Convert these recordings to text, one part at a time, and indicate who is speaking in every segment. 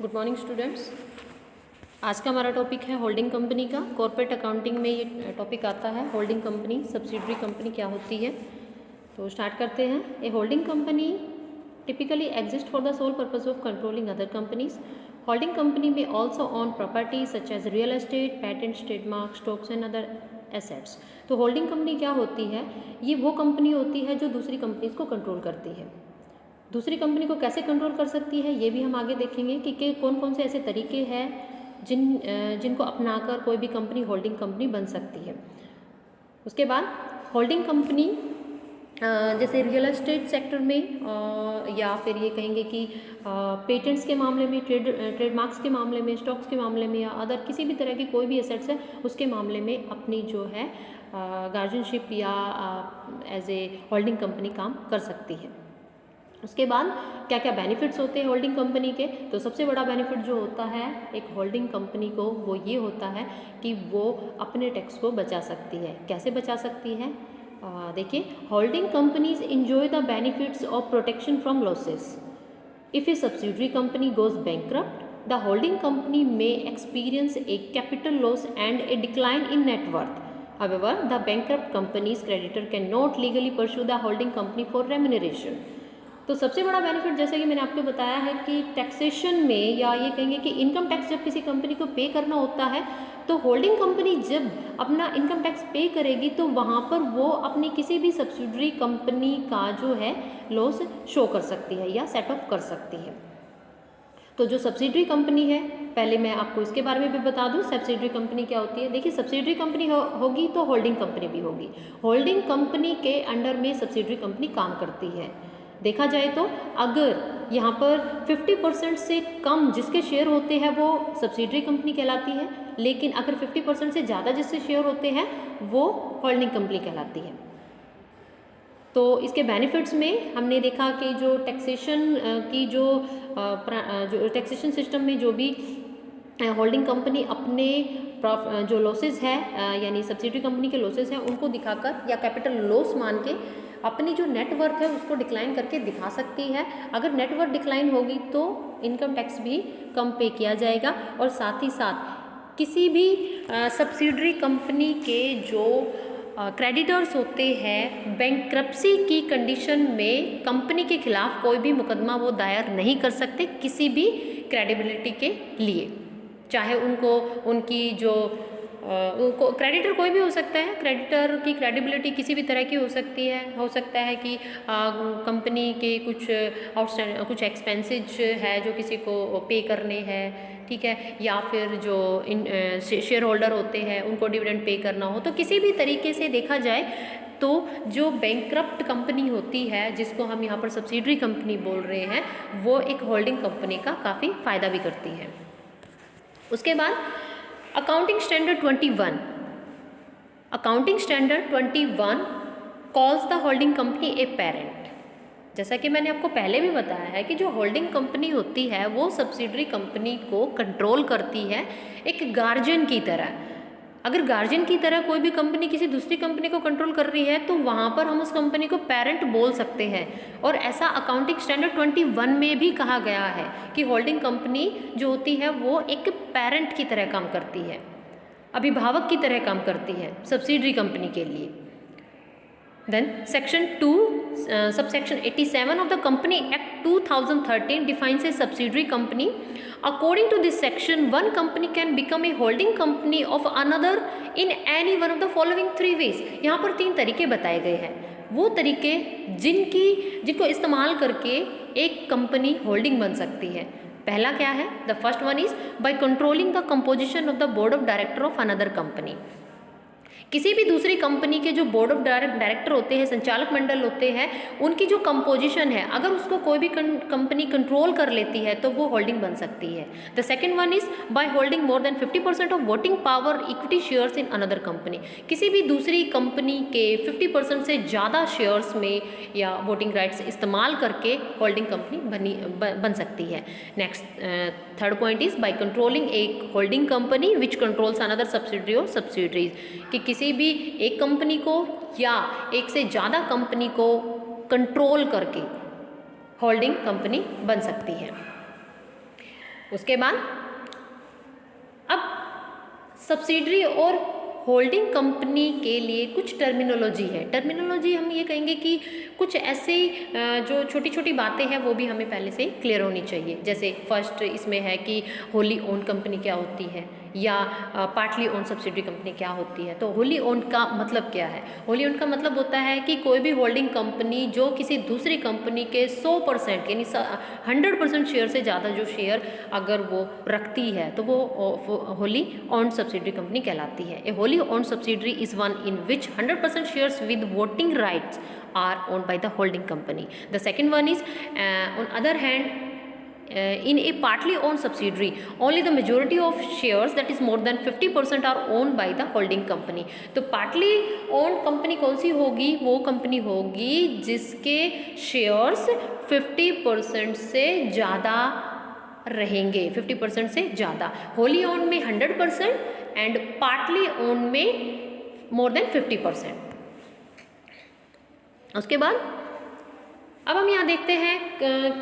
Speaker 1: Good morning students. आज का हमारा टॉपिक है होल्डिंग कंपनी का। कॉर्पोरेट अकाउंटिंग में ये टॉपिक आता है, होल्डिंग कंपनी, सब्सिडरी कंपनी क्या होती है। तो स्टार्ट करते हैं। A holding company typically exist for the sole purpose of controlling other companies. Holding company may also own property such as real estate, patents, trademark, stocks and other assets. तो holding company क्या होती है? ये वो company होती है जो दूसरी कंपनीज को कंट्रोल करती है। दूसरी कंपनी को कैसे कंट्रोल कर सकती है ये भी हम आगे देखेंगे कि कौन कौन से ऐसे तरीके हैं जिनको अपनाकर कोई भी कंपनी होल्डिंग कंपनी बन सकती है। उसके बाद होल्डिंग कंपनी जैसे रियल एस्टेट सेक्टर में या फिर ये कहेंगे कि पेटेंट्स के मामले में, ट्रेडमार्क्स के मामले में, स्टॉक्स के मामले में या अदर किसी भी तरह की कोई भी एसेट्स है उसके मामले में अपनी जो है गार्जियनशिप या एज ए होल्डिंग कंपनी काम कर सकती है। उसके बाद क्या क्या बेनिफिट्स होते हैं होल्डिंग कंपनी के? तो सबसे बड़ा बेनिफिट जो होता है एक होल्डिंग कंपनी को वो ये होता है कि वो अपने टैक्स को बचा सकती है। कैसे बचा सकती है? देखिए, holding companies enjoy the benefits of protection from losses. If a subsidiary company goes bankrupt, the holding company may experience a capital loss and a decline in net worth. However, the bankrupt company's creditor cannot legally pursue the holding company for remuneration. तो सबसे बड़ा benefit जैसे कि मैंने आपको बताया है कि टैक्सेशन में या ये कहेंगे कि इनकम टैक्स जब किसी कंपनी को पे करना होता है तो होल्डिंग कंपनी जब अपना इनकम टैक्स पे करेगी तो वहाँ पर वो अपनी किसी भी सब्सिडरी कंपनी का जो है लॉस शो कर सकती है या सेट ऑफ कर सकती है। तो जो सब्सिडरी कंपनी है, पहले मैं आपको इसके बारे में भी बता दूं सब्सिडरी कंपनी क्या होती है। देखिए, सब्सिडरी कंपनी होगी तो होल्डिंग कंपनी भी होगी। होल्डिंग कंपनी के अंडर में सब्सिडरी कंपनी काम करती है। देखा जाए तो अगर यहाँ पर 50% से कम जिसके शेयर होते हैं वो सब्सिडरी कंपनी कहलाती है, लेकिन अगर 50% से ज़्यादा जिससे शेयर होते हैं वो होल्डिंग कंपनी कहलाती है। तो इसके बेनिफिट्स में हमने देखा कि जो टैक्सेशन की जो टैक्सेशन सिस्टम में जो भी होल्डिंग कंपनी अपने जो लॉसेस है यानी सब्सिडरी कंपनी के लॉसेस हैं उनको दिखाकर या कैपिटल लॉस मान के अपनी जो नेटवर्थ है उसको डिक्लाइन करके दिखा सकती है। अगर नेटवर्थ डिक्लाइन होगी तो इनकम टैक्स भी कम पे किया जाएगा और साथ ही साथ किसी भी सब्सिडरी कंपनी के जो क्रेडिटर्स होते हैं बैंक्रप्सी की कंडीशन में कंपनी के खिलाफ कोई भी मुकदमा वो दायर नहीं कर सकते किसी भी क्रेडिबिलिटी के लिए, चाहे उनको उनकी जो क्रेडिटर कोई भी हो सकता है। क्रेडिटर की क्रेडिबिलिटी किसी भी तरह की हो सकती है। हो सकता है कि कंपनी के कुछ एक्सपेंसेज है जो किसी को पे करने हैं, ठीक है, या फिर जो शेयर होल्डर होते हैं उनको डिविडेंड पे करना हो। तो किसी भी तरीके से देखा जाए तो जो बैंकरप्ट कंपनी होती है जिसको हम यहाँ पर सब्सिडरी कंपनी बोल रहे हैं वो एक होल्डिंग कंपनी का काफ़ी फ़ायदा भी करती है। उसके बाद accounting standard 21 calls the holding company a parent. जैसा कि मैंने आपको पहले भी बताया है कि जो होल्डिंग कंपनी होती है वो सब्सिडरी कंपनी को कंट्रोल करती है एक गार्जियन की तरह। अगर गार्जियन की तरह कोई भी कंपनी किसी दूसरी कंपनी को कंट्रोल कर रही है तो वहाँ पर हम उस कंपनी को पेरेंट बोल सकते हैं। और ऐसा अकाउंटिंग स्टैंडर्ड 21 में भी कहा गया है कि होल्डिंग कंपनी जो होती है वो एक पेरेंट की तरह काम करती है, अभिभावक की तरह काम करती है सब्सिडरी कंपनी के लिए। Then section 2 subsection 87 of the Company Act 2013 defines a subsidiary company. According to this section, one company can become a holding company of another in any one of the following 3 ways. यहाँ पर 3 तरीके बताए गए हैं। वो तरीके जिनको इस्तेमाल करके एक कंपनी होल्डिंग बन सकती है। पहला क्या है? The first one is by controlling the composition of the board of director of another company. किसी भी दूसरी कंपनी के जो बोर्ड ऑफ डायरेक्टर होते हैं, संचालक मंडल होते हैं, उनकी जो कंपोजिशन है अगर उसको कोई भी कंपनी कंट्रोल कर लेती है तो वो होल्डिंग बन सकती है। The second one is by holding more than 50% of voting power equity shares in another company. किसी भी दूसरी कंपनी के 50% से ज़्यादा शेयर्स में या वोटिंग राइट्स इस्तेमाल करके होल्डिंग कंपनी बन सकती है। Next third point is by controlling एक holding company which controls another subsidiary और सब्सिडरीज, कि किसी भी एक कंपनी को या एक से ज़्यादा कंपनी को कंट्रोल करके होल्डिंग कंपनी बन सकती है। उसके बाद अब सब्सिडरी और होल्डिंग कंपनी के लिए कुछ टर्मिनोलॉजी है। टर्मिनोलॉजी हम ये कहेंगे कि कुछ ऐसे जो छोटी छोटी बातें हैं वो भी हमें पहले से क्लियर होनी चाहिए। जैसे फर्स्ट इसमें है कि होली ओन कंपनी क्या होती है या पार्टली ओन सब्सिडरी कंपनी क्या होती है। तो होली ओन का मतलब क्या है? होली ओन का मतलब होता है कि कोई भी होल्डिंग कंपनी जो किसी दूसरी कंपनी के 100% यानी 100% शेयर से ज़्यादा जो शेयर अगर वो रखती है तो वो होली ओन सब्सिडरी कंपनी कहलाती है। ए Holi owned subsidiary is one in which 100% shares with voting rights are owned by the holding company. The second one is on other hand in a partly owned subsidiary only the majority of shares that is more than 50% are owned by the holding company. तो partly owned company कौन सी होगी? वो company होगी जिसके shares 50% से ज़्यादा रहेंगे, 50% से ज़्यादा। होली ओन में 100% एंड पार्टली ओन में मोर देन 50%। उसके बाद अब हम यहाँ देखते हैं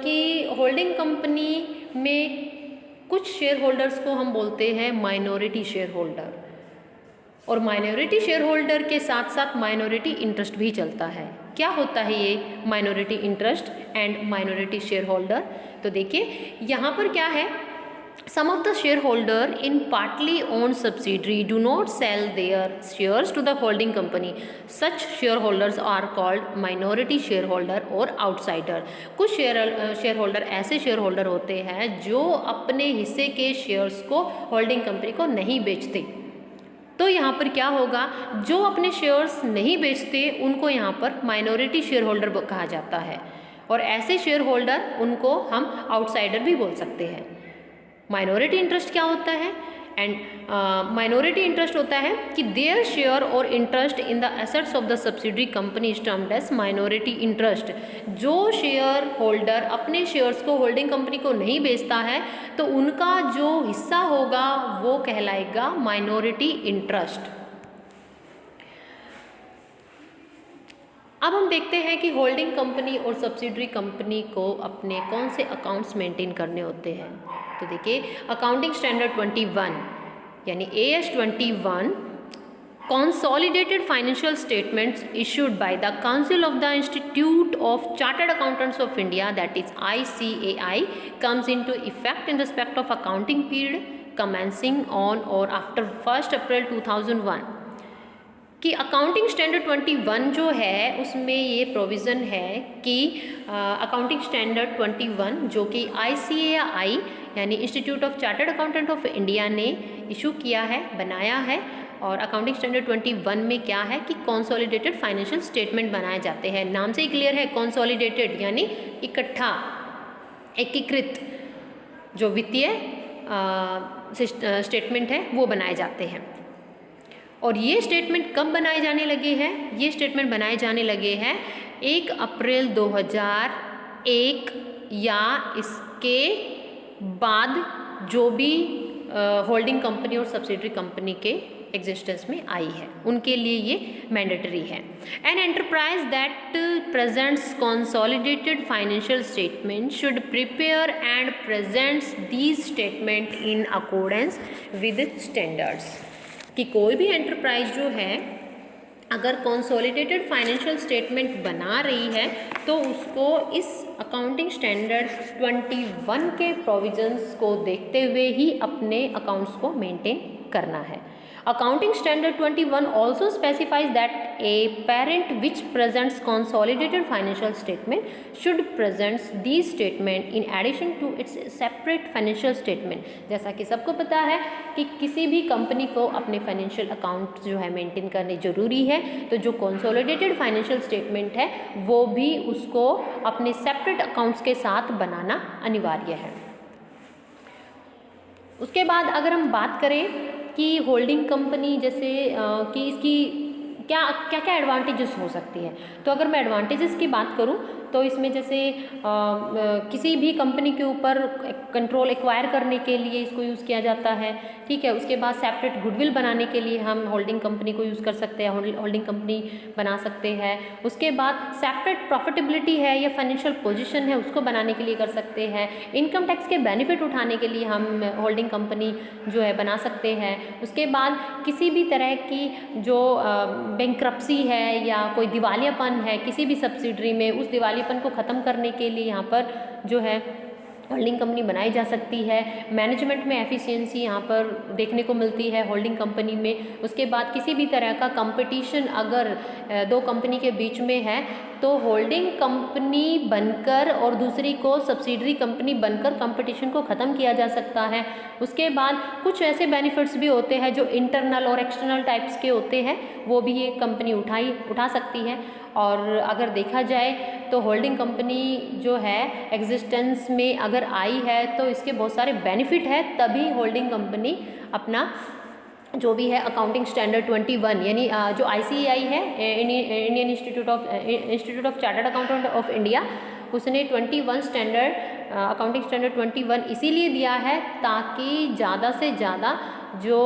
Speaker 1: कि होल्डिंग कंपनी में कुछ शेयर होल्डर्स को हम बोलते हैं माइनॉरिटी शेयर होल्डर, और माइनॉरिटी शेयर होल्डर के साथ साथ माइनॉरिटी इंटरेस्ट भी चलता है। क्या होता है ये minority interest and minority share holder? तो देखिए यहाँ पर क्या है, some of the shareholder in partly owned subsidiary do not sell their shares to the holding company. Such shareholders are called minority shareholder or outsider. कुछ share holder ऐसे share holder होते हैं जो अपने हिस्से के शेयर्स को होल्डिंग कंपनी को नहीं बेचते। तो यहाँ पर क्या होगा, जो अपने शेयर्स नहीं बेचते उनको यहाँ पर माइनॉरिटी शेयर होल्डर कहा जाता है, और ऐसे शेयर होल्डर उनको हम आउटसाइडर भी बोल सकते हैं। माइनॉरिटी इंटरेस्ट क्या होता है? एंड माइनॉरिटी इंटरेस्ट होता है कि देयर शेयर और interest in the assets of the subsidiary company is termed as minority interest. जो शेयर होल्डर अपने शेयर्स को होल्डिंग कंपनी को नहीं बेचता है तो उनका जो हिस्सा होगा वो कहलाएगा माइनॉरिटी इंटरेस्ट। अब हम देखते हैं कि होल्डिंग कंपनी और सब्सिडरी कंपनी को अपने कौन से अकाउंट्स मेंटेन करने होते हैं। तो देखिए अकाउंटिंग स्टैंडर्ड 21 यानी AS 21 consolidated financial statements issued by the Council of the Institute of Chartered Accountants of India, that is ICAI, comes into effect in respect of accounting period commencing on or after 1st April 2001। कि accounting standard 21 जो है उसमें ये provision है कि accounting standard 21 जो कि ICAI यानी institute of chartered accountant of India ने इशू किया है, बनाया है। और अकाउंटिंग स्टैंडर्ड 21 में क्या है कि कंसोलिडेटेड फाइनेंशियल स्टेटमेंट बनाए जाते हैं। नाम से ही क्लियर है, कंसोलिडेटेड यानी इकट्ठा, एकीकृत जो वित्तीय स्टेटमेंट है वो बनाए जाते हैं। और ये स्टेटमेंट कब बनाए जाने लगे हैं? ये स्टेटमेंट बनाए जाने लगे हैं 1 अप्रैल 2001 या इसके बाद जो भी होल्डिंग कंपनी और सब्सिडरी कंपनी के एग्जिस्टेंस में आई है उनके लिए ये मैंडेटरी है। An enterprise that presents consolidated financial statement should prepare and presents these statement in accordance with standards. कि कोई भी एंटरप्राइज जो है अगर कंसोलिडेटेड फाइनेंशियल स्टेटमेंट बना रही है तो उसको इस अकाउंटिंग स्टैंडर्ड 21 के प्रोविजंस को देखते हुए ही अपने अकाउंट्स को मेंटेन करना है। Accounting Standard 21 also specifies that a parent which presents consolidated financial statement should present these statement in addition to its separate financial statement। जैसा कि सबको पता है कि किसी भी कंपनी को अपने फाइनेंशियल अकाउंट जो है मेंटेन करने ज़रूरी है, तो जो कंसोलिडेटेड फाइनेंशियल स्टेटमेंट है वो भी उसको अपने सेपरेट अकाउंट्स के साथ बनाना अनिवार्य है। उसके बाद अगर हम बात करें कि होल्डिंग कंपनी जैसे कि इसकी क्या क्या क्या एडवांटेजेस हो सकती है, तो अगर मैं एडवांटेजेस की बात करूं तो इसमें जैसे किसी भी कंपनी के ऊपर कंट्रोल एक्वायर करने के लिए इसको यूज़ किया जाता है, ठीक है। उसके बाद सेपरेट गुडविल बनाने के लिए हम होल्डिंग कंपनी को यूज़ कर सकते हैं, होल्डिंग कंपनी बना सकते हैं। उसके बाद सेपरेट प्रॉफिटेबिलिटी है या फाइनेंशियल पोजीशन है उसको बनाने के लिए कर सकते हैं। इनकम टैक्स के बेनिफिट उठाने के लिए हम होल्डिंग कंपनी जो है बना सकते हैं। उसके बाद किसी भी तरह की जो बैंक्रप्सी है या कोई दिवालियापन है किसी भी सब्सिडरी में, उस दिवालियापन को ख़त्म करने के लिए यहाँ पर जो है होल्डिंग कंपनी बनाई जा सकती है। मैनेजमेंट में एफिशिएंसी यहाँ पर देखने को मिलती है होल्डिंग कंपनी में। उसके बाद किसी भी तरह का कंपटीशन अगर दो कंपनी के बीच में है तो होल्डिंग कंपनी बनकर और दूसरी को सब्सिडरी कंपनी बनकर कंपटीशन को ख़त्म किया जा सकता है। उसके बाद कुछ ऐसे बेनिफिट्स भी होते हैं जो इंटरनल और एक्सटर्नल टाइप्स के होते हैं, वो भी ये कंपनी उठा सकती है। और अगर देखा जाए तो होल्डिंग कंपनी जो है एग्जिस्टेंस में अगर आई है तो इसके बहुत सारे बेनिफिट है, तभी होल्डिंग कंपनी अपना जो भी है अकाउंटिंग स्टैंडर्ड 21 यानी जो ICAI है, Indian institute of chartered accountant of India, उसने 21 स्टैंडर्ड अकाउंटिंग स्टैंडर्ड 21 इसीलिए दिया है ताकि ज़्यादा से ज़्यादा जो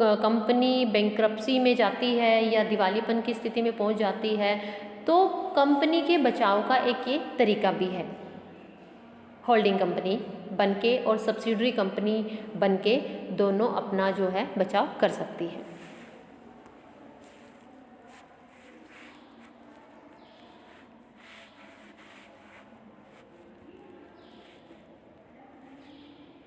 Speaker 1: कंपनी बैंक्रप्सी में जाती है या दिवालियापन की स्थिति में पहुंच जाती है तो कंपनी के बचाव का एक ये तरीका भी है। होल्डिंग कंपनी बनके और सब्सिडरी कंपनी बनके दोनों अपना जो है बचाव कर सकती है।